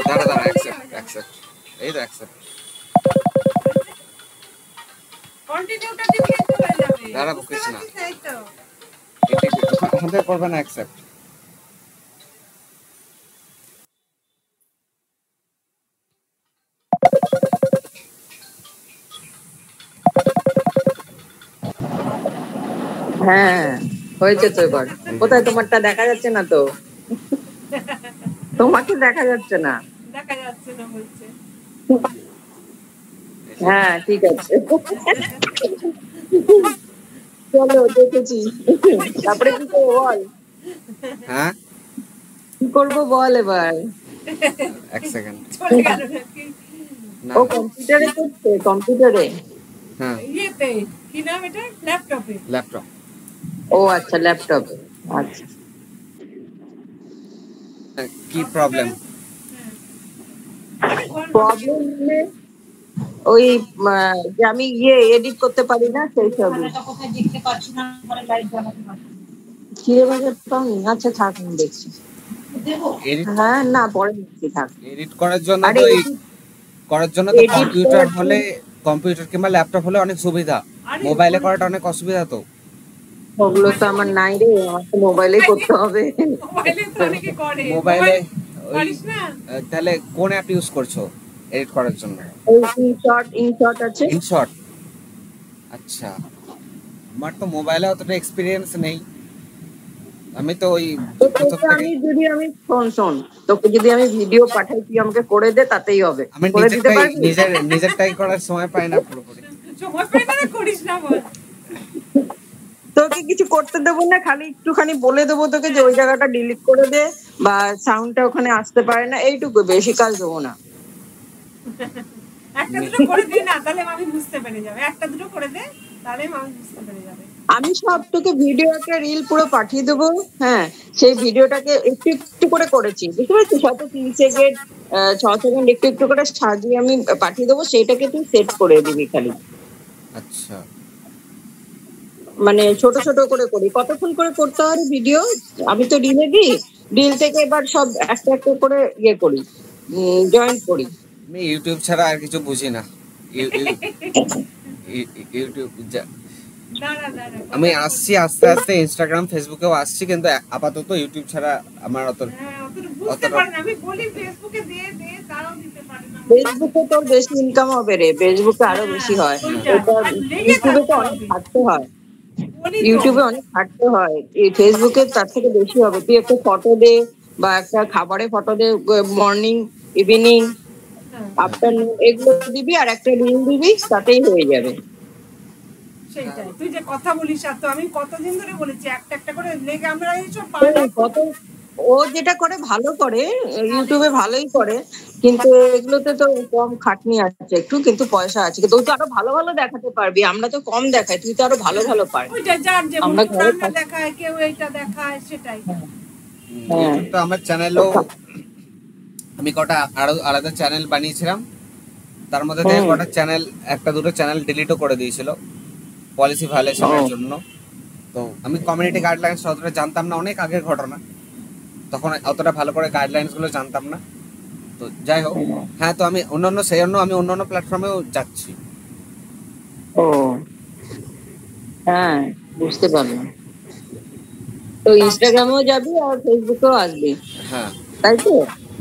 দাঁড়া দাঁড়া অ্যাকসেপ্ট এই তো অ্যাকসেপ্ট কন্টিনিউটা দিলে তো হয়ে যাবে দাঁড়া বুকিস না এই তো ওখান থেকে করবে না অ্যাকসেপ্ট হ্যাঁ হয়েছে তো এবার কোথায় তোমারটা দেখা যাচ্ছে না তো তোমাকে দেখা যাচ্ছে না বলছে হ্যাঁ ঠিক আছে চলো দেখেছি তারপরে কি করবো বল হ্যাঁ কি করবো বল এবার এক সেকেন্ড ও কম্পিউটারে করছে কম্পিউটারে হ্যাঁ ইয়েতে কি নাম এটা ল্যাপটপে ল্যাপটপ ও আচ্ছা ল্যাপটপে আচ্ছা কি প্রবলেম প্রবলেম ওই যে আমি এডিট করতে পারি না সেই ছবি খিরে বাজার পাওনি আচ্ছা থাক আমি দেখছি হ্যাঁ না পরে দেখছি থাক এডিট করার জন্য তো কম্পিউটার হলে কম্পিউটার কিংবা ল্যাপটপ হলে অনেক সুবিধা মোবাইলে করাটা অনেক অসুবিধা তো ওগুলো তো আমার নাই রে আমার তো মোবাইলেই করতে হবে মোবাইলে তাহলে কোন অ্যাপ ইউজ করছো এডিট করার জন্য ইনশট আছে ইনশট আচ্ছা আমার তো মোবাইলে অতটা এক্সপেরিয়েন্স নেই আমি তো ওই আমি শোন তোকে যদি আমি ভিডিও পাঠাই তুই আমাকে করে দে তাতেই হবে আমি নিজেরটাই করার সময় পাই না পুরোপুরি সময় পাই না করিস না বল তোকে কিছু করতে দেবো না খালি একটুখানি বলে দেবো তোকে যে ওই জায়গাটা ডিলিট করে দে বা সাউন্ডটা ওখানে আসতে পারে না এইটুকু বেশি কাজ দেবো না একটা দুটো করে দে না তাহলে আমি বুঝতে পেরে যাবে একটা দুটো করে দে তাহলে আমি বুঝতে পেরে যাবে আমি সব তোকে ভিডিও একটা রিল পুরো পাঠিয়ে দেবো হ্যাঁ সেই ভিডিওটাকে একটু একটু করে করেছি বুঝতে পারছিস হয়তো 3 সেকেন্ড 6 সেকেন্ড একটু একটু করে সাজিয়ে আমি পাঠিয়ে দেবো সেইটাকে তুই সেট করে দিবি খালি আচ্ছা মানে ছোট ছোট করে করি কতক্ষণ করে করতে হয় ভিডিও আমি তো রিলে দিই রিল থেকে এবার সব একটা একটা করে করি জয়েন্ট করি আমি ইউটিউব ছাড়া আর কিছু বুঝি না ইউটিউব আমি আসছি আস্তে আস্তে ইনস্টাগ্রাম ফেসবুকেও আসছি কিন্তু আপাতত ইউটিউব ছাড়া আমার ফেসবুকে তোর বেশি ইনকাম হবে রে ফেসবুকে আরো বেশি হয় ইউটিউবে তো অনেক খাটতে হয় ইউটিউবে অনেক খাটতে হয় এই ফেসবুকে তার থেকে বেশি হবে তুই একটা ফটো দে বা একটা খাবারের ফটো দে মর্নিং ইভিনিং আফটারনুন এগুলো দিবি আর একটা রিল দিবি তাতেই হয়ে যাবে সেটাই তুই যে কথা বলিস আর তো আমি কতদিন ধরে বলেছি একটা একটা করে লেগে আমরা এইসব কত ও যেটা করে ভালো করে ইউটিউবে ভালোই করে কিন্তু এগুলোতে তো কম খাটনি আছে একটু কিন্তু পয়সা আছে তুই তো আরো ভালো ভালো দেখাতে পারবি আমরা তো কম দেখাই তুই তো আরো ভালো ভালো পারবি ওইটা যার যেমন রান্না দেখায় কেউ এইটা দেখায় সেটাই তো আমার চ্যানেলও আমি কটা আরো আলাদা চ্যানেল বানিয়েছিলাম তার মধ্যে থেকে কটা চ্যানেল একটা দুটো চ্যানেল ডিলিটও করে দিয়েছিল পলিসি ভায়োলেশনের জন্য তো আমি কমিউনিটি গাইডলাইন্স অতটা জানতাম না অনেক আগের ঘটনা তখন অতটা ভালো করে গাইডলাইন্স গুলো জানতাম না তো যাই হোক হ্যাঁ তো আমি অন্যান্য প্ল্যাটফর্মেও যাচ্ছি ও হ্যাঁ বুঝতে পারলাম তো ইনস্টাগ্রামেও যাবি আর ফেসবুকেও আসবি হ্যাঁ তাই তো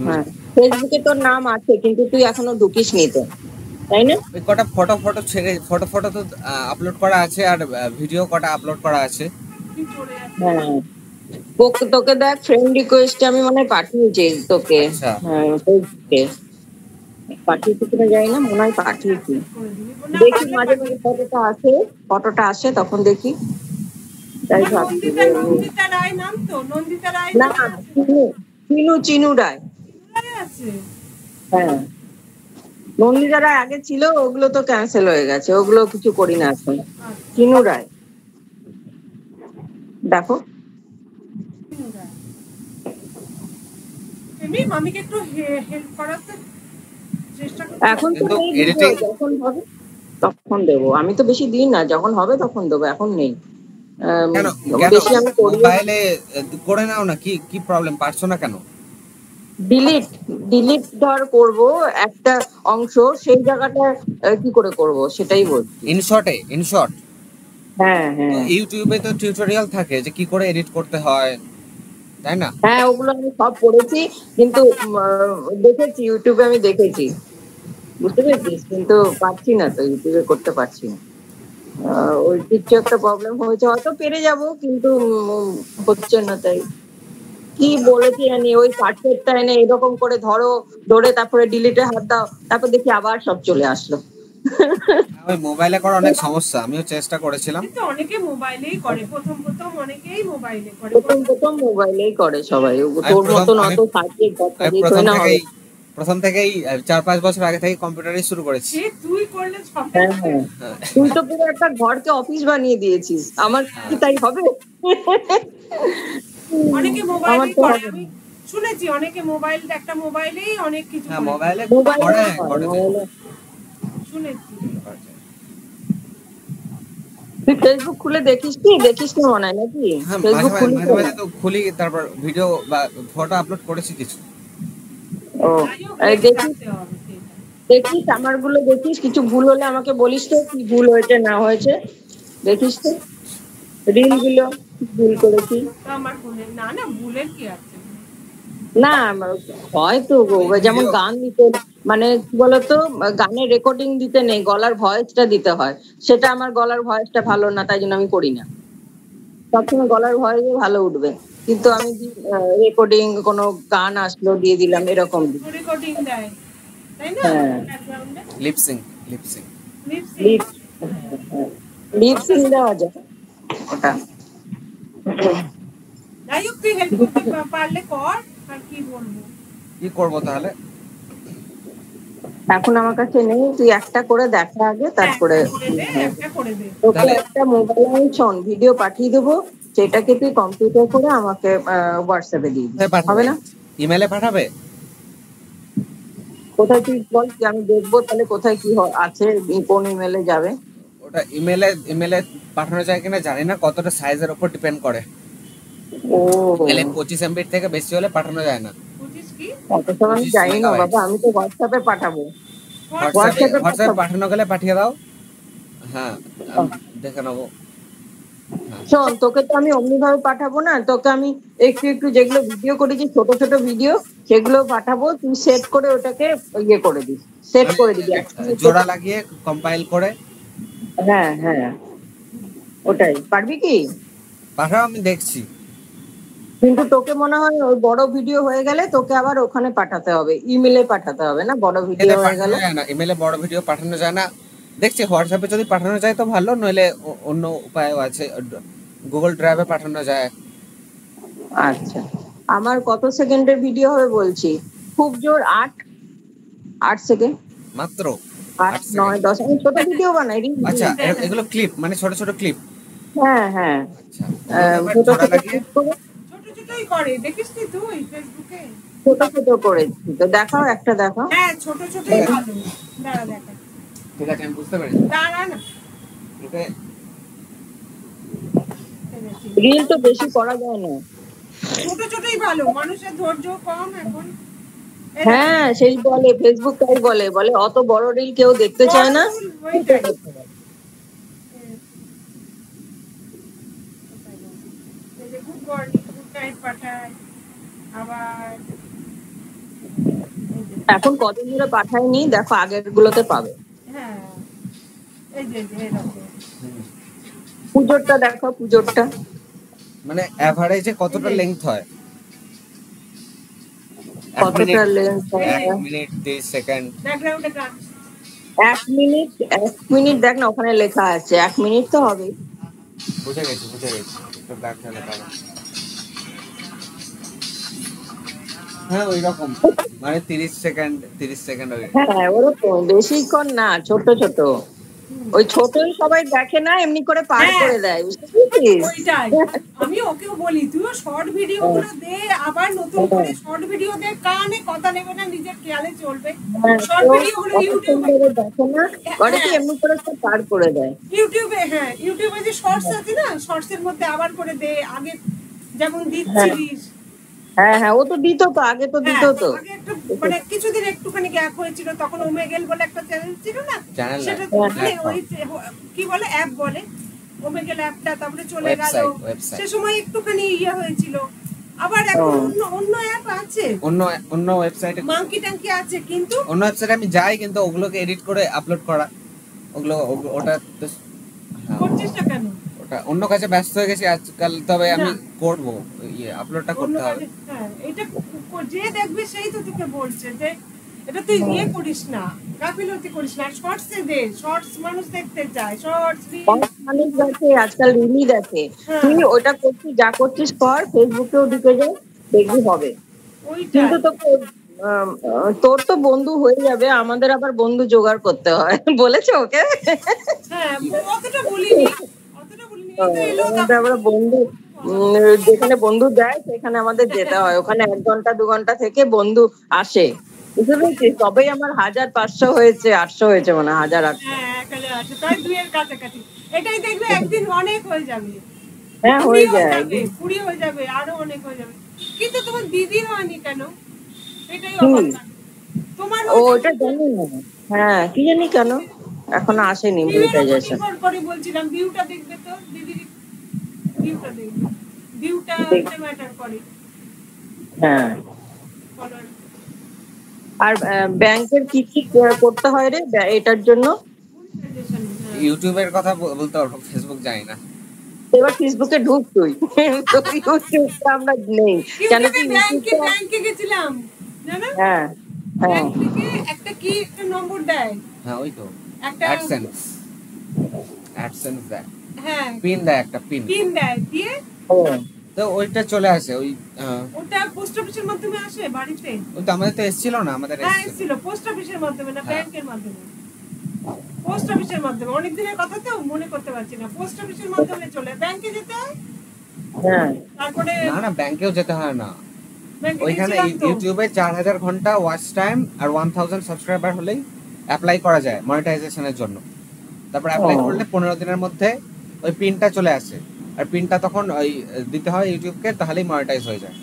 হ্যাঁ ফেসবুকে তোর নাম আছে কিন্তু তুই এখনো ঢুকিস নি তো তাই না ওই কটা ফটো ছেড়ে ফটো তো আপলোড করা আছে আর ভিডিও কটা আপলোড করা আছে হ্যাঁ তোকে দেখ ফ্রেন্ড রিকোয়েস্ট আমি মনে হয় পাঠিয়েছি তোকে হ্যাঁ ফেসবুকে পাঠিয়েছি কিনা জানি না মনে হয় পাঠিয়েছি দেখি মাঝে মাঝে ফটোটা আসে তখন দেখি তাই ভাবছি না চিনু রায় হ্যাঁ নন্দিতা রায় আগে ছিল ওগুলো তো ক্যান্সেল হয়ে গেছে ওগুলো কিছু করি না এখন চিনু রায় দেখো এখন তো যখন হবে তখন দেবো আমি তো বেশি দিই না যখন হবে তখন দেবো এখন নেই বেশি আমি মোবাইলে করে নাও না কি প্রবলেম পারছো না কেন ডিলিট ডিলিট ধর করব একটা অংশ, সেই জায়গাটা কি করে করব সেটাই বলছি। ইনশর্ট হ্যাঁ হ্যাঁ ইউটিউবে তো টিউটোরিয়াল থাকে যে কি করে এডিট করতে হয়, তাই না? হ্যাঁ, ওগুলো আমি সব পড়েছি, কিন্তু দেখেছি ইউটিউবে, আমি দেখেছি, বুঝতে পেরেছিস, কিন্তু পারছি না তো, ইউটিউবে করতে পারছি না। ওই কিছু একটা প্রবলেম হয়েছে, হয়তো পেরে যাব, কিন্তু হচ্ছে না। তাই কি বলেছি জানি, ওই পার্টটা এনে এরকম করে ধরে তারপরে ডিলিটে হাত দাও, তারপর দেখি আবার সব চলে আসলো। ওই মোবাইলে করা অনেক সমস্যা, আমিও চেষ্টা করেছিলাম। কিন্তু অনেকে মোবাইলেই করে, প্রথম অনেকেই মোবাইলে করে। প্রথম মোবাইলেই করে সবাই, তোর মতন অত সার্চের কথা দিয়ে হয় না হবে। প্রথম থেকেই 4-5 বছর আগে থেকে কম্পিউটারই শুরু করেছি। তুই করলে হ্যাঁ হ্যাঁ, তুই তো পুরো একটা ঘরকে অফিস বানিয়ে দিয়েছিস, আমার কি তাই হবে? অনেকে মোবাইলেই করে, আমি শুনেছি অনেকে একটা মোবাইলেই অনেক কিছু হ্যাঁ, মোবাইলে শুনেছি। তুই ফেসবুক খুলে দেখিস কি মনে হয় নাকি? ফেসবুক মাঝে তো খুলি, তারপর ভিডিও বা ফটো আপলোড করেছি কিছু। ও দেখিস আমার গুলো দেখিস, কিছু ভুল হলে আমাকে বলিস তো, কি ভুল হয়েছে না হয়েছে দেখিস তো, রিল গুলো ভুল করেছি আমার না ভুলের কি আছে না, হয়তো যেমন গান দিতে, মানে কি বলতো, গানের রেকর্ডিং দিতে নেই, গলার ভয়েসটা দিতে হয়, সেটা আমার গলার ভয়েসটা ভালো না, তাই জন্য আমি করি না। সবসময় গলার ভয়েস ভালো উঠবে, কিন্তু আমি রেকর্ডিং কোনো গান আসলো দিয়ে দিলাম, এরকম রেকর্ডিং দেয়, তাই না? লিপসিং দেওয়া যায় ওটা। যাই হোক, তুই হেল্প করতে পারলে কর, আর কি বলবো, কি করবো তাহলে? এখন আমার কাছে নেই, তুই একটা করে দেখা আগে, তারপরে তোকে একটা মোবাইল শোন, ভিডিও পাঠিয়ে দেবো, সেটাকে তুই কম্পিউটার করে আমাকে হোয়াটসঅ্যাপে দিয়ে দিবি, হবে না? ইমেলে পাঠাবে? কোথায় তুই বল, আমি দেখবো তাহলে কোথায় কি আছে, কোন ইমেলে যাবে। ওটা ইমেলে পাঠানো যায় কিনা জানি না, কতটা সাইজের উপর ডিপেন্ড করে। ও, 25 MB থেকে বেশি হলে পাঠানো যায় না। অত সময় আমি জানি না বাবা, আমি তো হোয়াটসঅ্যাপে পাঠাবো। হোয়াটসঅ্যাপে পাঠানো গেলে পাঠিয়ে দাও, হ্যাঁ দেখে নেবো। শোন, তোকে তো আমি অমনি ভাবে পাঠাবো না, তোকে আমি একটু যেগুলো ভিডিও করেছি, ছোট ছোট ভিডিও, সেগুলো পাঠাবো, তুই সেট করে ওটাকে ইয়ে করে দিস, সেট করে দিবি, জোড়া লাগিয়ে কম্পাইল করে। হ্যাঁ হ্যাঁ, ওটাই পারবি কি? পাঠাও, আমি দেখছি। কিন্তু তোকে মনে হয় ওই বড় ভিডিও হয়ে গেলে তোকে আবার ওখানে পাঠাতে হবে, ইমেলে পাঠাতে হবে না, বড় ভিডিও হয়ে গেলে। ইমেলে বড় ভিডিও পাঠানো যায় না, দেখছি হোয়াটসঅ্যাপে যদি পাঠানো যায় তো ভালো, নইলে অন্য উপায়ও আছে, গুগল ড্রাইভে পাঠানো যায়। আচ্ছা, আমার কত সেকেন্ডের ভিডিও হবে বলছি, খুব জোর 8 সেকেন্ড মাত্র, 8, 9, 10, আমি ছোট ভিডিও বানাই। আচ্ছা, এগুলো ক্লিপ, মানে ছোট ছোট ক্লিপ? হ্যাঁ হ্যাঁ, ছোট ছোট ক্লিপ করে, ছোটই করে, দেখিস তুই ফেসবুকে ছোট করেছি তো, দেখাও একটা, দেখাও। হ্যাঁ, ছোটই ভালো, দাঁড়া দেখা। ঠিক আছে, আমি বুঝতে পেরেছি, দাঁড়া না, রিল তো বেশি করা যায় না, ছোটই ভালো, মানুষের ধৈর্য কম এখন। হ্যাঁ, সেই বলে ফেসবুক, তাই বলে অত বড় রিল কেউ দেখতে চায় না। এখন কদিন ধরে পাঠায়নি, দেখো আগের গুলোতে পাবে। পুজোরটা দেখো, পুজোরটা মানে এভারেজে কতটা লেংথ হয়? কতটা লেন্থ হয়? 1 মিনিট 30 সেকেন্ড। 1 মিনিট দেখ না, ওখানে লেখা আছে 1 মিনিট তো হবে। বুঝে গেছি, তো দেখা লেখা। হ্যাঁ, ওই রকম, মানে 30 সেকেন্ড হবে। হ্যাঁ, ওরকম বেশিক্ষণ না, ছোট ওই ছোটই সবাই দেখে না, এমনি করে পার করে দেয়, বুঝতে পেরেছিস? আমি ওকেও বলি, তুইও শর্ট ভিডিও গুলো দে, আবার নতুন করে শর্ট ভিডিও দে, কানে কথা নেবে না, নিজের খেয়ালে চলবে। শর্ট ভিডিও গুলো ইউটিউবে দেখে না, ওরা কি এমনি করে সব পার করে দেয় ইউটিউবে যে শর্টস আছে না, শর্টস এর মধ্যে আবার করে দে, আগে যেমন দিচ্ছিলিস, হ্যাঁ হ্যাঁ, ও তো দিত তো, আগে তো দিত হ্যাঁ, তো। আগে একটা মানে কিছুদিন একটুখানি গ্যাপ হয়েছিল, তখন ওমেগেল বলে একটা চ্যানেল ছিল না, চ্যানেল সেটা হ্যাঁ। মানে ওই কি বলে অ্যাপ বলে, ওমেগেল অ্যাপটা তারপরে চলে গেল, ওয়েবসাইট সে সময় একটুখানি ইয়ে হয়েছিল। আবার এখন অন্য অন্য অ্যাপ আছে, অন্য অন্য ওয়েবসাইটে, মাঙ্কি টাঙ্কি আছে, কিন্তু অন্য ওয়েবসাইটে আমি যাই, কিন্তু ওগুলোকে এডিট করে আপলোড করা, ওগুলো ওটা তো হ্যাঁ, করছিস না কেন? ওটা অন্য কাজে ব্যস্ত হয়ে গেছি আজকাল, তবে আমি না। করব, ইয়ে আপলোডটা অন্য করতে হবে। কাজে, হ্যাঁ, এটা যে দেখবে সেই তো তোকে বলছে যে এটা তুই ইয়ে করিস না, গাফিলতি করিস না, শর্টসে দে, শর্টস মানুষ দেখতে চায়, শর্টস অনেক মানুষ দেখে আজকাল, রিলই দেখে। হ্যাঁ। তুই ওটা করছিস, যা করছিস কর, ফেসবুকেও ঢুকে যা, দেখবি হবে। ওইটা কিন্তু তোকে তোর তো বন্ধু হয়ে যাবে, আমাদের আবার বন্ধু জোগাড় করতে হয়। বলেছে ওকে? হ্যাঁ, অতটা বলিনি, এই তো এলো, আমাদের আবার বন্ধু, যেখানে বন্ধু দেয় সেখানে আমাদের যেতে হয়, ওখানে 1 ঘন্টা 2 ঘন্টা থেকে বন্ধু আসে, বুঝতে পেরেছিস? তবেই আমার 1500 হয়েছে, 800 হয়েছে, মানে 1800। হ্যাঁ, এখানে আছে তাই 2 এর কাছাকাছি। এটাই দেখবে একদিন অনেক হয়ে যাবে, হ্যাঁ, হয়ে যায়। 20 হয়ে যাবে, আরো অনেক হয়ে যাবে। কিন্তু তোমার দিদির হয়নি কেন? এটাই অবাক লাগে। তোমার ওটা জানি না। হ্যাঁ, কি জানি কেন এখনো আসেনি মনিটাইজেশন। করে বলছিলাম ভিউটা দেখবে তো, দিদির ভিউটা দেখবে, ভিউটা ম্যাটার করে। হ্যাঁ, follower। আর ব্যাংকের কি কি করতে হয় রে এটার জন্য? monetization, হ্যাঁ। ইউটিউবের কথা বলতে পারবো, ফেসবুক জানি না। এবার ফেসবুকে ঢুক তুই। তো ইউটিউবটা আমরা নেই কেন কি ইউটিউবটা? ব্যাংকে গেছিলাম জানো, হ্যাঁ হ্যাঁ ব্যাংক থেকে একটা কি একটা নম্বর দেয়, হ্যাঁ, ওই তো একটা অ্যাডসেন্স দেয়, হ্যাঁ পিন দেয়, একটা পিন, পিন দেয়, দিয়ে ও তো ওইটা চলে আসে। ওই ওটা পোস্ট অফিসের মাধ্যমে আসে বাড়িতে। ওই তো আমাদের তো এসেছিল না, আমাদের হ্যাঁ, এসেছিল। এসেছিল পোস্ট অফিসের মাধ্যমে, না হ্যাঁ। ব্যাংকের মাধ্যমে? পোস্ট অফিসের মাধ্যমে, অনেক দিনের কথা তো মনে করতে পারছি না, পোস্ট অফিসের মাধ্যমে চলে, ব্যাংকে যেতে হয়, হ্যাঁ তারপরে না না, ব্যাংকেও যেতে হয় না, ব্যাংকে ওইখানে গেছিলাম তো। ইউটিউবে 4000 ঘন্টা ওয়াচ টাইম আর 1000 সাবস্ক্রাইবার হলেই অ্যাপ্লাই করা যায় মনিটাইজেশনের জন্য। তারপর অ্যাপ্লাই ও। করলে 15 দিনের মধ্যে ওই পিনটা চলে আসে, আর পিনটা তখন ওই দিতে হয় ইউটিউবকে, তাহলেই মনিটাইজ হয়ে যায়।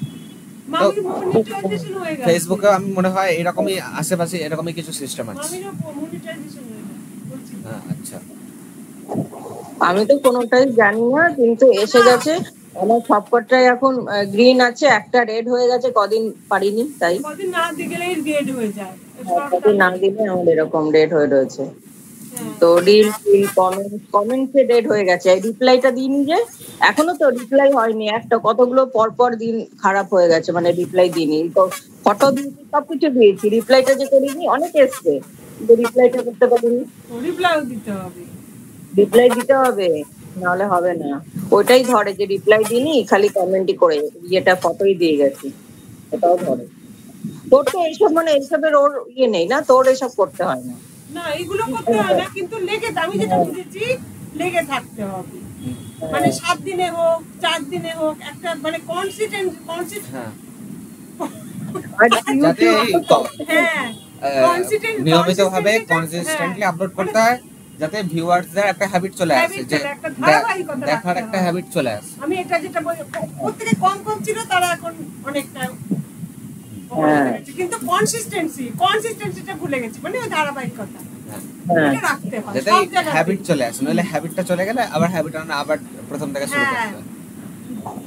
মামির মনিটাইজেশন হয়ে গেছে, ফেসবুকে আমি মনে হয় এরকমই আশেপাশে এরকমই কিছু সিস্টেম আছে। মামিরও মনিটাইজেশন হয়ে গেছে বলছি। হ্যাঁ, আচ্ছা। আমি তো কোনোটাই জানি না, কিন্তু এসে গেছে আমার সবকটাই এখন গ্রিন আছে, একটা রেড হয়ে গেছে, কদিন পারিনি তাই। কদিন না দিয়ে গেলেই রেড হয়ে যায়, কদিন না দিলে আমার এরকম রেড হয়ে রয়েছে। হ্যাঁ। তো রিল কমেন্টসে রেড হয়ে গেছে, রিপ্লাইটা দিইনি যে, এখনো তো রিপ্লাই হয়নি একটা, কতগুলো পরপর দিন খারাপ হয়ে গেছে, মানে রিপ্লাই দিইনি তো, ফটো দিয়েছি, সবকিছু দিয়েছি, রিপ্লাইটা যে করিনি, অনেক এসছে কিন্তু রিপ্লাইটা করতে পারিনি। রিপ্লাইও দিতে হবে, রিপ্লাই দিতে হবে, নাহলে হবে না। ওইটাই ধরে যে রিপ্লাই দিইনি, খালি কমেন্টই করে ইয়েটা ফটোই দিয়ে গেছি, ওটাও ধরে। তোর তো এইসব মানে এইসবের ওর ইয়ে নেই না, তোর এসব করতে হয় না। না এগুলো করতে হয় না, কিন্তু লেগে, আমি যেটা বুঝেছি লেগে থাকতে হবে, মানে 7 দিনে হোক 4 দিনে হোক, একটা মানে কনসিস্টেন্ট হ্যাঁ, আর যাতে হ্যাঁ নিয়মিতভাবে কনসিস্টেন্টলি আপলোড করতে হয়, যাতে ভিউয়ার্সদের একটা হ্যাবিট চলে আসে, যে একটা ধারাবাহিকতা দেখার একটা হ্যাবিট চলে আসে। আমি এটা যেটা বলি, প্রত্যেকে কম কম ছিল, তারা এখন অনেকটা কিন্তু কনসিস্টেন্সিটা ভুলে গেছি, মানে ওই ধারাবাহিকতা এটা রাখতে হয় যাতে সব জায়গায়। হ্যাবিট চলে আসে, নইলে হ্যাবিটটা চলে গেলে আবার হ্যাবিট আবার প্রথম থেকে শুরু করতে হয়।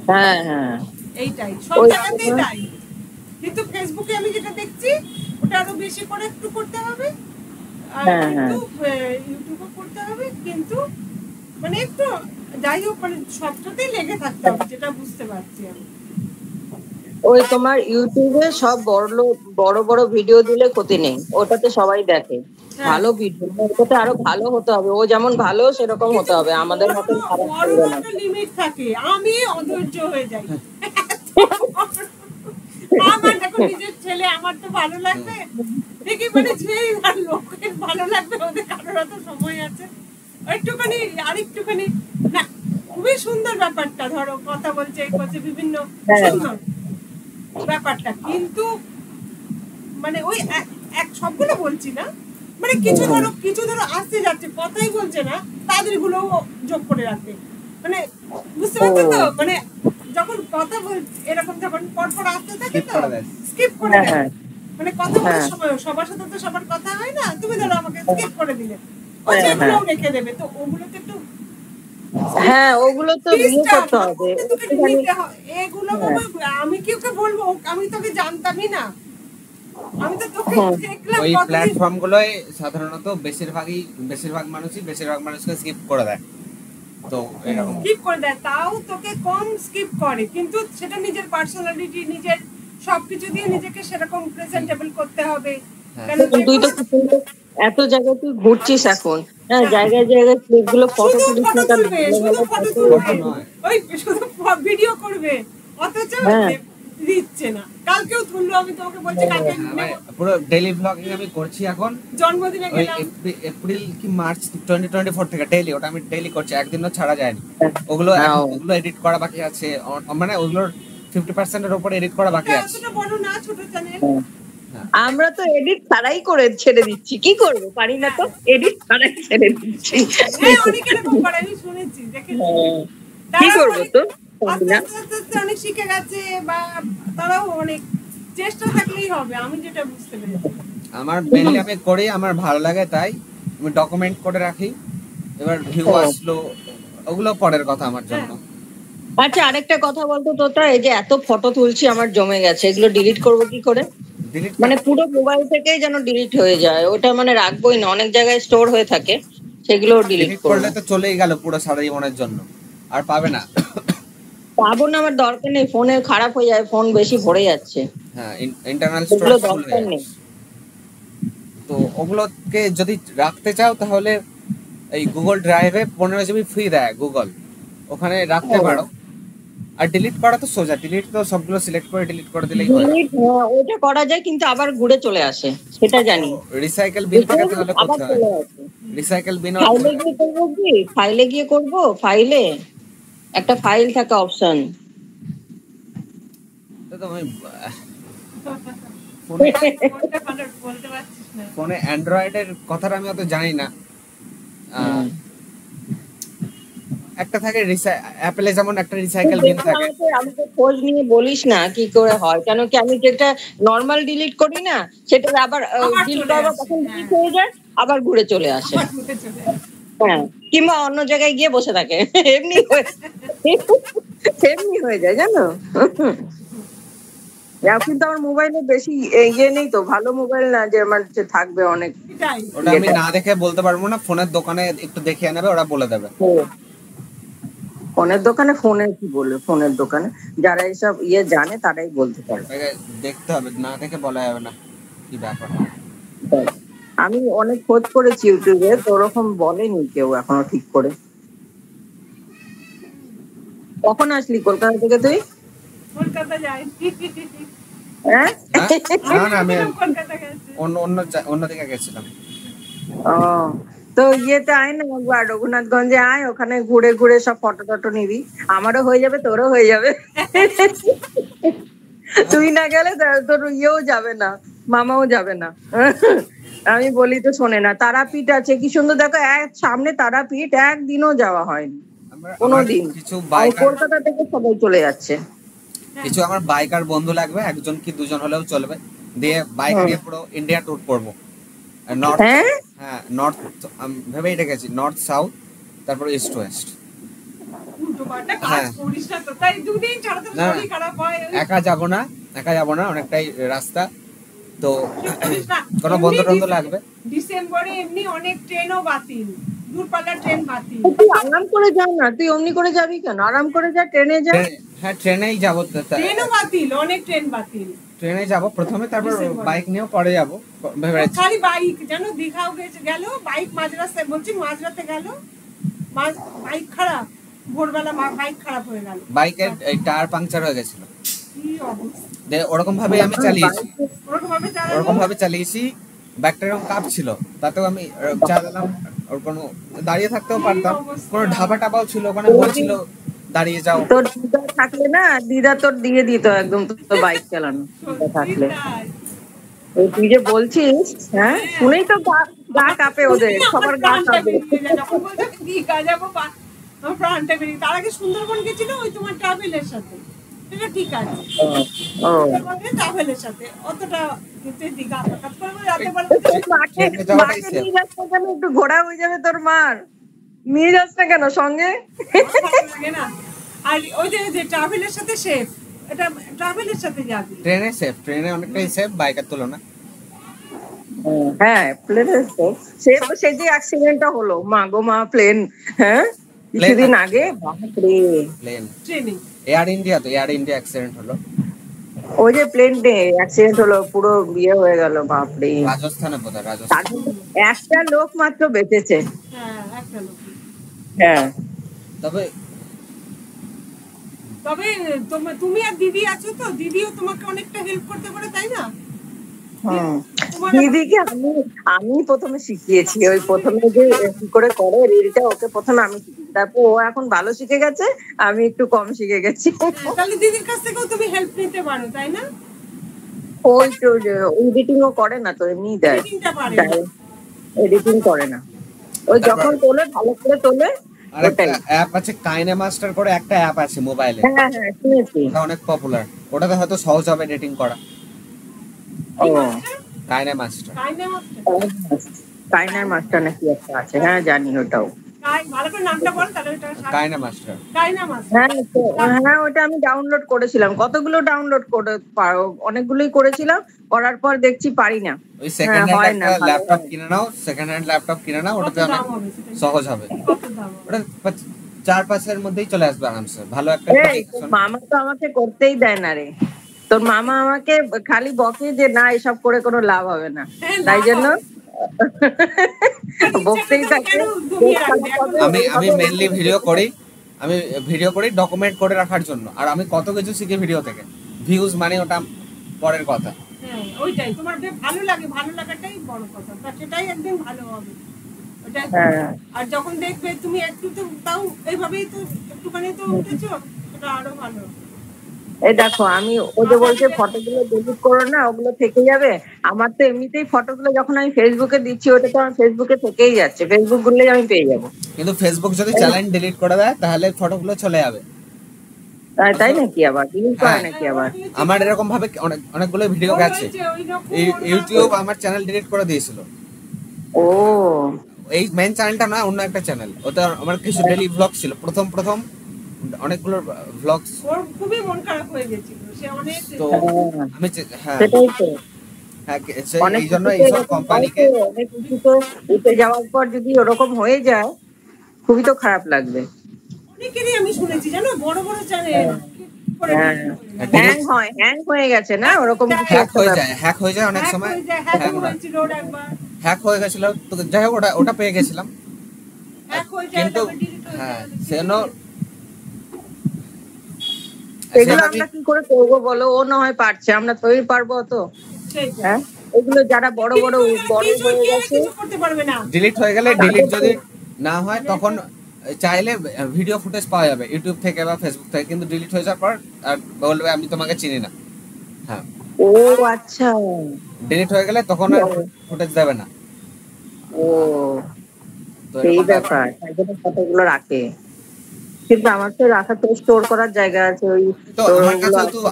হ্যাঁ হ্যাঁ এইটাই সব জায়গাতেই তাই, কিন্তু ফেসবুকে আমি যেটা দেখছি ওটা আরো বেশি করে একটু করতে হবে, আর কিন্তু ইউটিউবে করতে হবে, কিন্তু মানে একটু যাই হোক, মানে সবটাতেই লেগে থাকতে হবে, যেটা বুঝতে পারছি আমি। ওই তোমার ইউটিউবে সব বড় বড় ভিডিও দিলে ক্ষতি নেই, ওটাতে সবাই দেখে, ভালো ভিডিও, ওটাতে আরো ভালো হতে হবে, ও যেমন ভালো সেরকম হতে হবে, আমাদের মতন খারাপ করবে না। লিমিট থাকে, আমি অধৈর্য হয়ে যাই। আমার দেখো নিজের ছেলে, আমার তো ভালো লাগবে দেখি, মানে যে লোকের ভালো লাগবে, ওদের কারোর তো সময় আছে একটুখানি, আরেকটুখানি না, খুবই সুন্দর ব্যাপারটা, ধরো কথা বলছে, এই করছে, বিভিন্ন সুন্দর ব্যাপারটা, কিন্তু মানে ওই এক সবগুলো বলছি না, মানে কিছু ধরো আসতে যাচ্ছে, কথাই বলছে না, তাদের গুলো যোগ করে রাখবে, মানে বুঝতে পারছো তো, মানে যখন কথা বলছে এরকম যখন পরপর আসতে থাকে Skip তো করে দেয়। স্কিপ করে হ্যাঁ, দেয়। হ্যাঁ। মানে কথা বলার হ্যাঁ। সময় সবার সাথে তো সবার কথা হয় না, তুমি ধরো আমাকে স্কিপ করে দিলে, ও হ্যাঁ, যেগুলো হ্যাঁ। রেখে দেবে, তো ওগুলো তো একটু হ্যাঁ, ওগুলো তো বিয়ে ডিস্টার্ব করতে হবে আমাকে তোকে একটুখানি। নিতে হয় এগুলো। হ্যাঁ। বাবা আমি কি ওকে বলবো, আমি তোকে জানতামই না, আমি তো তোকে হ্যাঁ। দেখলাম ওই কতদিন। প্ল্যাটফর্ম গুলোয় সাধারণত বেশিরভাগ মানুষই বেশিরভাগ মানুষকে স্কিপ করে দেয়, তো এরকম স্কিপ করে দেয়, তাও তোকে কম স্কিপ করে, কিন্তু সেটা নিজের পার্সোনালিটি, নিজের সবকিছু দিয়ে নিজেকে সেরকম প্রেজেন্টেবল করতে হবে। হ্যাঁ। কেন তুই তো এত জায়গায় তুই ঘুরছিস এখন, হ্যাঁ, জায়গায় জায়গায় ক্লিপগুলো ফটো শুধু তুলিস ফটো না, তার তুলবে, ভালো শুধু ভালো ফটো photo তুলবে, নয়। ওই শুধু ভিডিও করবে, অথচ হ্যাঁ। দিচ্ছে না। কালকেও তুললো, আমি তোমাকে বলছি কালকে আমি পুরো ডেইলি ব্লগিং আমি করছি এখন, জন্মদিনে ওই গেলাম। এপ্রিল কি মার্চ 2024 থেকে ডেইলি, ওটা আমি ডেইলি করছি, একদিনও ছাড়া যায়নি। ওগুলো হ্যাঁ। ওগুলো এডিট করা বাকি আছে, মানে ওগুলোর 50% এর উপরে এডিট করা বাকি আছে। অতটা বড় না, ছোট চ্যানেল। আমরা তো এডিট ছাড়াই করে ছেড়ে দিচ্ছি, কি করবো, পারি না তো, এডিট ছাড়াই ছেড়ে দিচ্ছি। হ্যাঁ, অনেকে এরকম করে, আমি শুনেছি, দেখেছি। হ্যাঁ। কি তারাও করবো অনেক- তো, আস্তে আস্তে আস্তে আস্তে অনেক শিখে গেছে, বা তারাও অনেক চেষ্টা থাকলেই হবে, আমি যেটা বুঝতে পেরেছি। আমার মেইনলি আমি করি, আমার ভালো লাগে তাই আমি ডকুমেন্ট করে রাখি। এবার ভিউ আসলো ওগুলো পরের কথা আমার জন্য। আচ্ছা, আরেকটা কথা বলতো তোতা, এই যে এত ফটো তুলছি আমার জমে গেছে, এগুলো ডিলিট করবো কি করে? ডিলিট মানে পুরো মোবাইল থেকেই যেন ডিলিট হয়ে যায়, ওটা মানে রাখবোই না, অনেক জায়গায় স্টোর হয়ে থাকে, সেগুলো ডিলিট ডিলিট করবো। করলে তো চলেই গেল পুরো সারা জীবনের জন্য, আর পাবে না। পাবো না, আমার দরকার নেই, ফোনে খারাপ হয়ে যায়, ফোন বেশি ভরে যাচ্ছে, হ্যাঁ, ইন্টারনাল ওগুলো স্টোরেজ ফুল হয়ে দরকার যায়। নেই। তো ওগুলোকে যদি রাখতে চাও তাহলে এই গুগল ড্রাইভে 15 জিবি ফ্রি দেয় গুগল, ওখানে রাখতে পারো। আর ডিলিট করা তো সোজা, ডিলিট তো সবগুলো সিলেক্ট করে ডিলিট করে দিলেই হয়। ডিলিট ওটা করা যায়, কিন্তু আবার ঘুরে চলে আসে, সেটা জানি। রিসাইকেল বিন থেকে তাহলে আবার করতে হয়। চলে আসে। রিসাইকেল বিন ফাইলে গিয়ে করবো কি, ফাইলে গিয়ে করবো, ফাইলে একটা ফাইল থাকা অপশন। তো আমি ফোনে বলতে পারছিস না। ফোনে অ্যান্ড্রয়েডের কথাটা আমি অত জানি না। একটা থাকে অ্যাপেলে যেমন একটা রিসাইকেল বিন থাকে। আমাকে খোঁজ নিয়ে বলিস না কি করে হয়, কেন কি আমি যেটা নর্মাল ডিলিট করি না, সেটা আবার আবার ডিলিট চলে করবো, আসে, তখন হ্যাঁ। ডিলিট হয়ে যায়, আবার ঘুরে চলে আসে। আবার ঢুকে চলে আসে। হ্যাঁ, কিংবা অন্য জায়গায় গিয়ে বসে থাকে, এমনি এমনি হয়ে যায়, জানো। কিন্তু আমার মোবাইলে বেশি ইয়ে নেই তো, ভালো মোবাইল না যে আমার যে থাকবে অনেক। এটাই। ওটা আমি না দেখে বলতে পারবো না, ফোনের দোকানে একটু দেখিয়ে নেবে, ওরা বলে দেবে। ফোনের দোকানে, ফোনে কি বলবে, ফোনের দোকানে যারা এইসব ইয়ে জানে তারাই বলতে পারে। আগে দেখতে হবে, না দেখে বলা যাবে না কি ব্যাপার। আমি অনেক খোঁজ করেছি ইউটিউবে, তো ওরকম বলেনি কেউ এখনো ঠিক করে। কখন আসলি কলকাতা থেকে তুই? কলকাতা যাই। হ্যাঁ? না না, আমি কলকাতা গেছি। অন্য দিকে গেছিলাম। ও, তো ইয়েতে আয় না একবার, রঘুনাথগঞ্জে আয়, ওখানে ঘুরে ঘুরে সব ফটো টটো নিবি, আমারও হয়ে যাবে, তোরও হয়ে যাবে। তুই না গেলে তোর ইয়েও যাবে না, মামাও যাবে না। আমি বলি তো শোনে না। তারাপীঠ আছে, কি সুন্দর, দেখো সামনে তারাপীঠ, একদিনও যাওয়া হয়নি কোনোদিন। কিছু কলকাতা থেকে সবাই চলে যাচ্ছে। কিছু আমার বাইকার বন্ধু লাগবে, একজন কি দুজন হলেও চলবে, দিয়ে বাইক নিয়ে পুরো ইন্ডিয়া ট্যুর করবো। নর্থ, হ্যাঁ নর্থ, ভেবেই রেখেছি নর্থ সাউথ, তারপর ইস্ট ওয়েস্ট। একা যাব না, অনেকটাই রাস্তা, তো কোনো বন্ধু টন্ধু লাগবে। ডিসেম্বরে এমনি অনেক ট্রেনও বাতিল, দূরপাল্লার ট্রেন বাতিল। তুই আরাম করে যা না, তুই অমনি করে যাবি কেন, আরাম করে যা, ট্রেনে যা। হ্যাঁ, ট্রেনেই যাবো। ট্রেনও বাতিল, অনেক ট্রেন বাতিল। ট্রেনে যাব প্রথমে, তারপর বাইক নিয়েও পরে যাবো ভেবেছি। খালি বাইক, জানো দীঘাও গেল বাইক, মাঝরাস্তায় বলছি, মাঝরাতে গেল, বাইক খারাপ, ভোরবেলা বাইক খারাপ হয়ে গেল, বাইকের টায়ার পাংচার হয়ে গেছিল। কি অবস্থা। ওরকম ভাবে আমি চালিয়েছি, ওরকম ভাবে চালিয়েছি, ব্যাগটা এরকম কাপ ছিল, তাতেও আমি চালালাম। ওর কোনো দাঁড়িয়ে থাকতেও পারতাম, কোনো ঢাবা টাবাও ছিল, ওখানে বলছিল দাঁড়িয়ে যাও। তোর দিদা থাকলে না, দিদা তোর দিয়ে দিত একদম, তোর বাইক চালানো থাকলে। তুই যে বলছিস, হ্যাঁ, শুনেই তো গা কাঁপে, ওদের সবার গা কাঁপে। দীঘা যাবো, প্রাণটা বেরিয়ে। তার আগে সুন্দরবন গেছিল ওই তোমার ট্রাভেলের সাথে, সেটা ঠিক আছে। ও ট্রাভেলের সাথে অতটা কিন্তু দীঘা হঠাৎ করে রাতে তোর মাকে ট্রেনে যাওয়াটাই মাকে সেফ। নিয়ে যাস না কেন? একটু ঘোরা হয়ে যাবে তোর মার, নিয়ে যাস না কেন সঙ্গে? ভালো লাগে না। আর ওই যে ট্রাভেলের সাথে সেফ, এটা ট্রাভেলের সাথে যাবি। ট্রেনে সেফ, ট্রেনে অনেকটাই সেফ বাইকের তুলনা। হ্যাঁ প্লেনে সে সেই যে অ্যাক্সিডেন্টটা হলো, মা গো মা, প্লেন, হ্যাঁ কিছুদিন আগে, বাপরে। প্লেন ট্রেনে এয়ার ইন্ডিয়া, তো এয়ার ইন্ডিয়া অ্যাক্সিডেন্ট হলো ওই যে প্লেন অ্যাক্সিডেন্ট হলো, পুরো বিয়ে হয়ে গেল, বাপরে। রাজস্থানে, বোধহয় রাজস্থান। তার মধ্যে একটা লোক মাত্র বেঁচেছে। হ্যাঁ একটা লোক। হ্যাঁ তবে তবে তুমি আর দিদি আছো তো, দিদিও তোমাকে অনেকটা হেল্প করতে পারে, তাই না? দিদিকে আমি প্রথমে শিখিয়েছি, ওই প্রথমে যে কি করে করে রিলটা, ওকে প্রথমে আমি শিখিয়েছি, তারপর ও এখন ভালো শিখে গেছে, আমি একটু কম শিখে গেছি। তাহলে দিদির কাছ থেকেও তুমি হেল্প নিতে পারো, তাই না? ওই তো এডিটিং ও করে না তো, এমনি দেয়, এডিটিংটা পারে। এডিটিং করে না, ওই যখন তোলে ভালো করে তোলে। আর একটা অ্যাপ আছে কাইনে মাস্টার করে, একটা অ্যাপ আছে মোবাইলে, হ্যাঁ হ্যাঁ শুনেছি। ওটা অনেক পপুলার, ওটাতে হয়তো সহজ হবে এডিটিং করা। ও কাইনে মাস্টার, কাইনার মাস্টার নাকি একটা আছে, হ্যাঁ জানি ওটাও। ভালো করে নামটা বল তাহলে। ওটা কাইনে মাস্টার। কাইনা মাছ। হ্যাঁ ওটা আমি ডাউনলোড করেছিলাম, কতগুলো ডাউনলোড করে অনেকগুলোই করেছিলাম, করার পর দেখছি পারি না। ওই সেকেন্ড হ্যান্ড হয় না, একটা ভালো ল্যাপটপ হয় না। কিনে নাও, সেকেন্ড হ্যান্ড ল্যাপটপ কিনে নাও, ওটাতে কত অনেক দাম হবে সেটা? সহজ হবে। কত দাম হবে? ওটা 4-5 এর মধ্যেই চলে আসবে আরামসে, ভালো একটা এই তোর মামা তো আমাকে করতেই দেয় না রে, তোর মামা আমাকে খালি বকে যে না এসব করে কোনো লাভ হবে না, হ্যাঁ, তাই লাভ জন্য হবে। বকতেই ইচ্ছাটা থাকে। কেন দমিয়ে রাখবে? এখন আমি মেইনলি ভিডিও করি ডকুমেন্ট করে রাখার জন্য, আর আমি কত কিছু শিখি ভিডিও থেকে। ভিউজ মানে ওটা পরের কথা। হ্যাঁ ওইটাই তোমার ভালো লাগে, ভালো লাগাটাই বড় কথা, তা সেটাই একদিন ভালো হবে ওটা। হ্যাঁ। আর যখন দেখবে তুমি একটু তো তাও এইভাবেই তো একটুখানি তো উঠেছো, সেটা আরো ভালো। এই দেখো আমি ও যে বলছে ফটোগুলো ডিলিট করো না, ওগুলো থেকে যাবে, আমার তো এমনিতেই ফটোগুলো যখন আমি ফেসবুকে দিচ্ছি, ওটা তো আমার ফেসবুকে থেকেই যাচ্ছে, ফেসবুক গুলোই আমি পেয়ে যাবো। কিন্তু ফেসবুক যদি চ্যানেল ডিলিট করে দেয় তাহলে ফটোগুলো চলে যাবে। তাই নাকি? আবার ডিলিট করে নাকি আবার? আমার এরকম ভাবে অনেকগুলো ভিডিও গেছে, ইউটিউব আমার চ্যানেল ডিলিট করে দিয়েছিল। ও এই মেইন চ্যানেলটা না, অন্য একটা চ্যানেল, ওটা আমার কিছু ডেইলি ব্লগ ছিল, প্রথম অনেকগুলো ব্লগস। ওর খুবই মন খারাপ হয়ে গেছিল, সে অনেক তো আমি হ্যাঁ সেটাই তো, হ্যাঁ অনেক এই জন্য কিছুতে এইসব এরকম কোম্পানিকে, হয় তো, অনেক কিছু তো উঠে যাওয়ার পর যদি ওরকম হয়ে যায়, খুবই তো খারাপ লাগবে। অনেকেরই আমি শুনেছি জানো, বড় বড় চ্যানেল করে হ্যাঁ হ্যাং হয়ে গেছে না, ওরকম কিছু হ্যাক একটা হ্যাক হয়ে যায় অনেক সময়। হ্যাক হয়েছিল ওর একবার, হ্যাক হয়ে গেছিল, তো যাই হোক ওটা পেয়ে গেছিলাম। হ্যাক হয়ে যায়, কিন্তু তারপর delete হয়ে হ্যাঁ যায়। সেজন্য এগুলো আমরা কি করে করবো বলো? ও না হয় পারছে, আমরা তোই পারবো তো? সেইটাই। হ্যাঁ এগুলো যারা বড় বড় বড় হয়ে গেছে, কিছু করতে পারবে না। ডিলিট হয়ে গেলে, ডিলিট যদি না হয় তখন চাইলে ভিডিও ফুটেজ পাওয়া যাবে ইউটিউব থেকে বা ফেসবুক থেকে, কিন্তু ডিলিট হয়ে যাওয়ার পর আর বলবে আমি তোমাকে চিনি না। হ্যাঁ ও আচ্ছা, ডিলিট হয়ে গেলে তখন আর ফুটেজ দেবে না। ও তো সেই এরকম ব্যাপার, তাই জন্য ফটোগুলো রাখে। কিন্তু আমার তো রাখার তো স্টোর করার জায়গা আছে, ওই তো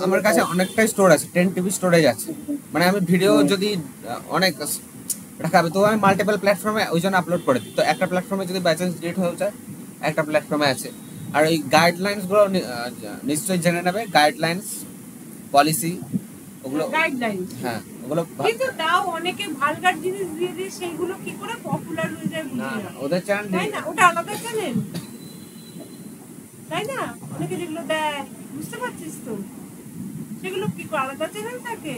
আমার কাছে অনেকটাই স্টোর আছে, 10 টিবি স্টোরেজ আছে। মানে আমি ভিডিও যদি অনেক রাখাবে, তো আমি মাল্টিপল প্ল্যাটফর্মে ওই জন্য আপলোড করে দিই। তো একটা প্ল্যাটফর্মে যদি বাই চান্স ডিলিট হয়ে যায়, একটা প্ল্যাটফর্মে আছে। আর ওই গাইডলাইন্স গুলো নিশ্চয়ই জেনে নেবে, গাইডলাইন্স পলিসি ওগুলো, গাইডলাইন। হ্যাঁ ওগুলো কিন্তু তাও অনেকে ভালগার জিনিস দিয়ে দিয়ে সেইগুলো কি করে পপুলার হয়ে যায় বুঝি না না। ওদের চ্যানেল তাই না? ওটা আলাদা চ্যানেল, তাই না? অনেকে যেগুলো দেয়, বুঝতে পারছিস তো, সেগুলো কি করে আলাদা চ্যানেল থাকে?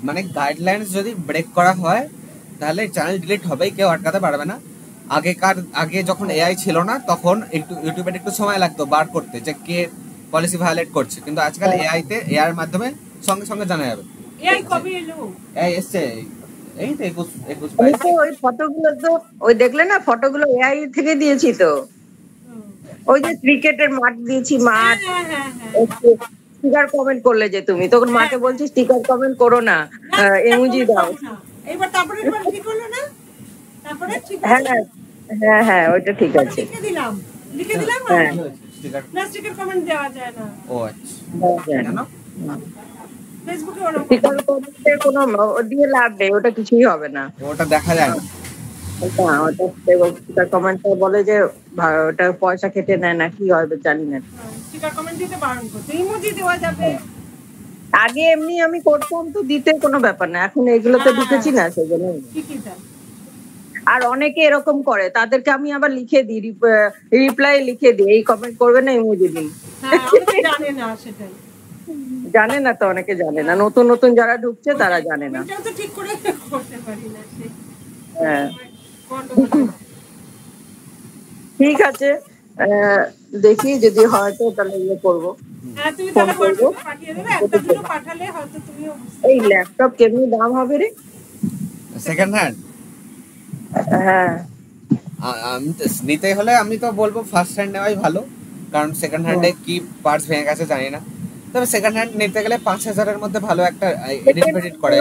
মানে গাইডলাইন্স যদি ব্রেক করা হয় তাহলে চ্যানেল ডিলিট হবেই, কেউ আটকাতে পারবে না। আগে যখন এআই ছিল না তখন একটু ইউটিউবের একটু সময় লাগতো বার করতে যে কে পলিসি ভায়োলেট করছে, কিন্তু আজকাল এআই এর মাধ্যমে সঙ্গে সঙ্গে জানা যাবে। এআই কবে এলো? এই এসছে এই তো 21 আমি 22। তো ওই ফটোগুলো তো ওই দেখলে না, ফটোগুলো এআই থেকে দিয়েছি তো, ওই যে ক্রিকেটের মাঠ দিয়েছি, মাঠ হ্যাঁ হ্যাঁ হ্যাঁ। স্টিকার কমেন্ট করলে যে তুমি, তখন মাকে বলছি স্টিকার কমেন্ট করো না, ইমোজি দাও। এবার তারপরে ঠিক হলো না, তারপরে ঠিক হ্যাঁ আছে, হ্যাঁ হ্যাঁ ওইটা ঠিক আছে। লিখে দিলাম হ্যাঁ স্টিকার? না, স্টিকার কমেন্ট দেওয়া যায় না ও আচ্ছা, হ্যাঁ, কেন? ফেসবুকে, ওরকম স্টিকার কমেন্টে কোনো দিয়ে লাভ নেই, ওটা কিছুই হবে না। ওটা দেখা যায় না। ওটা স্টিকার কমেন্টটা বলে যে ওটা পয়সা কেটে নেয় না কি হয় জানি না। স্টিকার কমেন্ট দিতে বারণ করছে। ইমোজি দেওয়া যাবে। আগে এমনি আমি করতাম তো, দিতে কোনো ব্যাপার না, এখন এগুলোতে ঢুকেছি না সেজন্য। ঠিকই তাই। আর অনেকে এরকম করে, তাদেরকে আমি আবার লিখে দিই, রিপ্লাই লিখে দিই, এই কমেন্ট করবে না, ইমোজি দিন। হ্যাঁ, অনেকে জানে না, সেটাই। জানে না তো, অনেকে জানে না, নতুন নতুন যারা ঢুকছে তারা জানে না। ওইটাও তো ঠিক করে করতে পারি না, সেই হ্যাঁ, গন্ডগোল। ঠিক আছে, দেখি যদি হয় তো তাহলে ইয়ে করবো, হ্যাঁ, তুমি ফোন তাহলে করবো। হোয়াটসঅ্যাপে পাঠিয়ে দেবে, একটা দুটো পাঠালে হয়তো তুমিও বুঝতে এই ল্যাপটপ কেমনি দাম হবে রে? সেকেন্ড হ্যান্ড হ্যাঁ, আমি তো নিতে হলে আমি তো বলবো ফার্স্ট হ্যান্ড নেওয়াই ভালো, কারণ সেকেন্ড হ্যান্ডে কি পার্টস ভেঙে গেছে জানি না। তবে সেকেন্ড হ্যান্ড নিতে গেলে 5,000-এর মধ্যে ভালো একটা এডিট ফেডিট করে।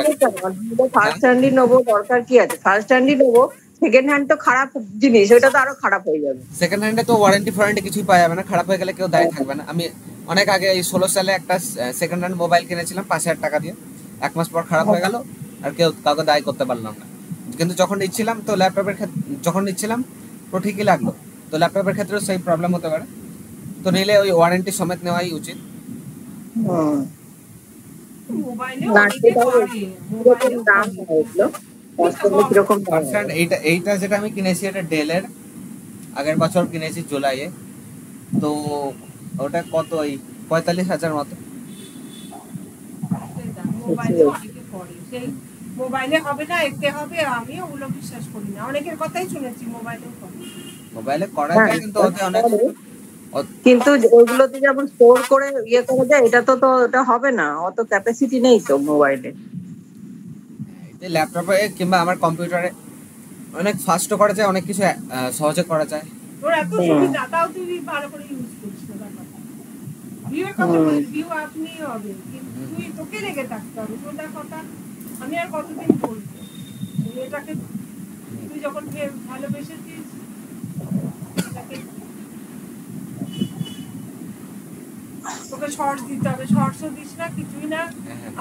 ফার্স্ট হ্যান্ডই নেবো, দরকার কি আছে, ফার্স্ট হ্যান্ডই নেবো। সেকেন্ড হ্যান্ড তো খারাপ জিনিস, ওটা তো আরো খারাপ হয়ে যাবে। সেকেন্ড হ্যান্ডে তো ওয়ারেন্টি ফোয়ারেন্টি কিছুই পাওয়া যাবে না, খারাপ হয়ে গেলে কেউ দায়ী থাকবে না। আমি অনেক আগে এই 16 সালে একটা সেকেন্ড হ্যান্ড মোবাইল কিনেছিলাম 5,000 টাকা দিয়ে, 1 মাস পর খারাপ হয়ে গেল, আর কেউ কাউকে দায়ী করতে পারলাম না। কিন্তু যখন নিচ্ছিলাম তো ল্যাপটপের যখন নিচ্ছিলাম তো ঠিকই লাগলো, তো ল্যাপটপের ক্ষেত্রেও সেই প্রবলেম হতে পারে, তো নিলে ওই ওয়ারেন্টি সমেত নেওয়াই উচিত। হুম। মোবাইলে না, অনেকে সেটাও করে, কিরকম মোবাইলে দাম হয় এগুলো, বাস্তবে কিরকম দাম ফার্স্ট হ্যান্ড হয়? এইটা যেটা আমি কিনেছি এটা ডেলের, আগের বছর কিনেছি জুলাইয়ে, তো ওটা কত ওই 45,000 মতো। মোবাইলে অনেকে করে, সেই মোবাইলে হবে না, এতে হবে, আমি ওগুলো বিশ্বাস করি না। অনেকের কথাই শুনেছি মোবাইলেও করে। মোবাইলে করা হ্যাঁ, যায় কিন্তু ওতে অনেক কিন্তু ওইগুলোতে যেমন স্টোর করে ইয়ে করা যায়, এটা তো ওটা হবে না, অত ক্যাপাসিটি নেই তো মোবাইলে। ল্যাপটপে কিংবা আমার কম্পিউটারে অনেক ফাস্টও করা যায়, অনেক কিছু সহজে করা যায়। তোর এত সুবিধা, তাও তুই ভালো করে ইউজ করিস না। ভিউয়ের কথা বলিস, ভিউ আপনি হবে, কিন্তু তুই তোকে রেগে থাকতে হবে, তোর কথা আমি আর কতদিন বলবো। এটাকে তুই যখন ভালোবেসেছিস, এটাকে তোকে শর্টস দিতে হবে, শর্টসও দিস না, কিছুই না।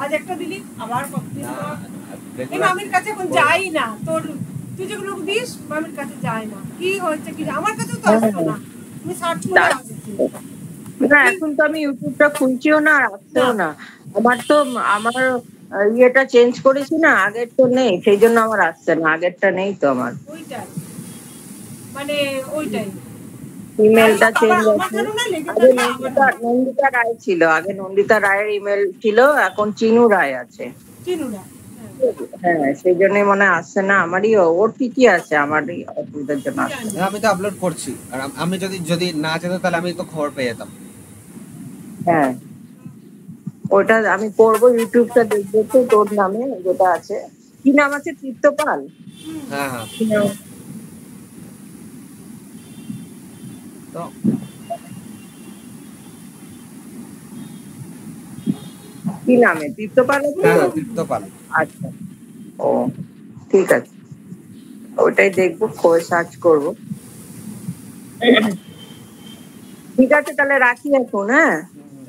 আজ একটা দিলি, আবার কতদিন পর। এই মামির কাছে এখন যাই না, তোর তুই যেগুলো দিস মামির কাছে যায় না, কি হয়েছে কি আমার কাছেও তো আসতো না, তুমি সার্চ করে আসছি। না, এখন তো আমি ইউটিউবটা খুলছিও না আর আসছেও না। আমার তো আমার ইয়েটা চেঞ্জ করেছি না, আগের তো নেই, সেই জন্য আমার আসছে না, আগেরটা নেই তো আমার। ওইটাই, মানে ওইটাই ইমেলটা চেঞ্জ আমার আছে। যেন না লেগে আগে থাকে। নন্দিতা রায় ছিল, আগে নন্দিতা রায়ের ইমেল ছিল, এখন চিনু রায় আছে। চিনুরা, হ্যাঁ, সেই জন্যই মনে হয় আসছে না আমারই, ওর ঠিকই আছে, আমারই অসুবিধার জন্য আসছে না। আমি তো আপলোড করছি, আর আমি যদি যদি না যেত তাহলে আমি তো খবর পেয়ে যেতাম। হ্যাঁ, ওটা আমি করবো, ইউটিউবটা দেখবো তো, তোর নামে যেটা আছে, কি নাম আছে, তীর্থপাল? হ্যাঁ হ্যাঁ, কি নাম? তো কি নামে, তীর্থপাল আছে হ্যাঁ তো? হ্যাঁ, তীর্থপাল। আচ্ছা, ও ঠিক আছে, ওটাই দেখবো, করে সার্চ করবো। ঠিক আছে, তাহলে রাখি এখন, হ্যাঁ,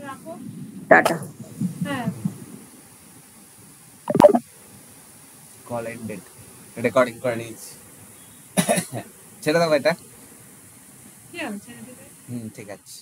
রাখো। টাটা। হ্যাঁ, কল এন্ডেড, রেকর্ডিং করে নিয়েছি। ছেড়ে দাও এটা। কি আছে? ঠিক আছে।